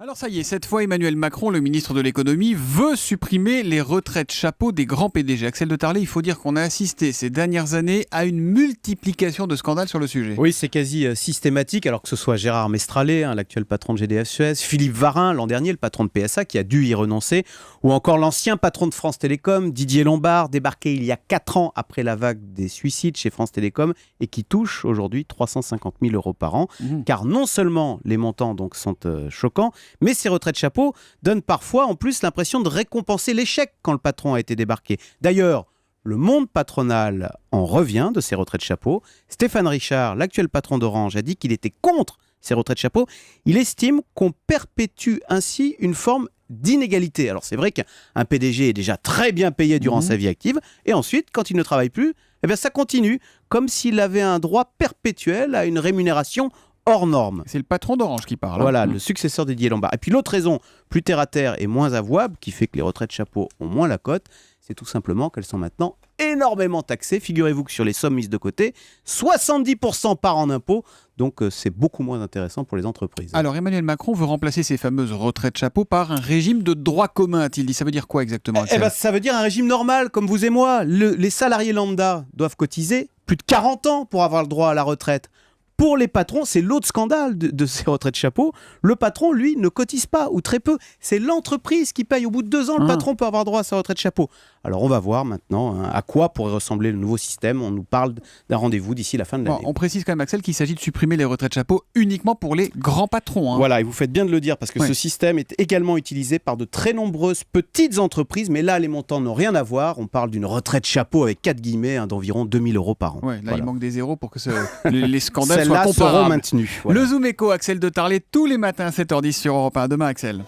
Alors ça y est, cette fois Emmanuel Macron, le ministre de l'économie, veut supprimer les retraites chapeaux des grands PDG. Axel de Tarlé, il faut dire qu'on a assisté ces dernières années à une multiplication de scandales sur le sujet. Oui, c'est quasi systématique, alors que ce soit Gérard Mestrallet, l'actuel patron de GDF-Suez, Philippe Varin, l'an dernier, le patron de PSA, qui a dû y renoncer, ou encore l'ancien patron de France Télécom, Didier Lombard, débarqué il y a 4 ans après la vague des suicides chez France Télécom, et qui touche aujourd'hui 350 000 euros par an, car non seulement les montants donc, sont choquants, mais ces retraites chapeaux donnent parfois en plus l'impression de récompenser l'échec quand le patron a été débarqué. D'ailleurs, le monde patronal en revient de ces retraites chapeaux. Stéphane Richard, l'actuel patron d'Orange, a dit qu'il était contre ces retraites chapeaux. Il estime qu'on perpétue ainsi une forme d'inégalité. Alors c'est vrai qu'un PDG est déjà très bien payé durant sa vie active, et ensuite, quand il ne travaille plus, eh bien, ça continue, comme s'il avait un droit perpétuel à une rémunération hors norme. C'est le patron d'Orange qui parle. Voilà, le successeur de Didier Lombard. Et puis l'autre raison, plus terre à terre et moins avouable, qui fait que les retraites chapeaux ont moins la cote, c'est tout simplement qu'elles sont maintenant énormément taxées. Figurez-vous que sur les sommes mises de côté, 70% part en impôts, donc c'est beaucoup moins intéressant pour les entreprises. Alors Emmanuel Macron veut remplacer ces fameuses retraites chapeaux par un régime de droit commun, a-t-il dit. Ça veut dire quoi exactement, Axel ? Ça veut dire un régime normal, comme vous et moi. Les salariés lambda doivent cotiser plus de 40 ans pour avoir le droit à la retraite. Pour les patrons, c'est l'autre scandale de ces retraites chapeaux. Le patron, lui, ne cotise pas, ou très peu. C'est l'entreprise qui paye. Au bout de 2 ans, le patron peut avoir droit à sa retraite chapeau. Alors, on va voir maintenant à quoi pourrait ressembler le nouveau système. On nous parle d'un rendez-vous d'ici la fin de l'année. On précise quand même, Axel, qu'il s'agit de supprimer les retraites chapeaux uniquement pour les grands patrons. Voilà, et vous faites bien de le dire, parce que ce système est également utilisé par de très nombreuses petites entreprises. Mais là, les montants n'ont rien à voir. On parle d'une retraite chapeau avec 4 guillemets d'environ 2 000 euros par an. Ouais, là, il manque des zéros pour que les scandales seront maintenus. Voilà. Le Zoom Echo, Axel de Tarlé, tous les matins à 7h10 sur Europe 1. À demain, Axel.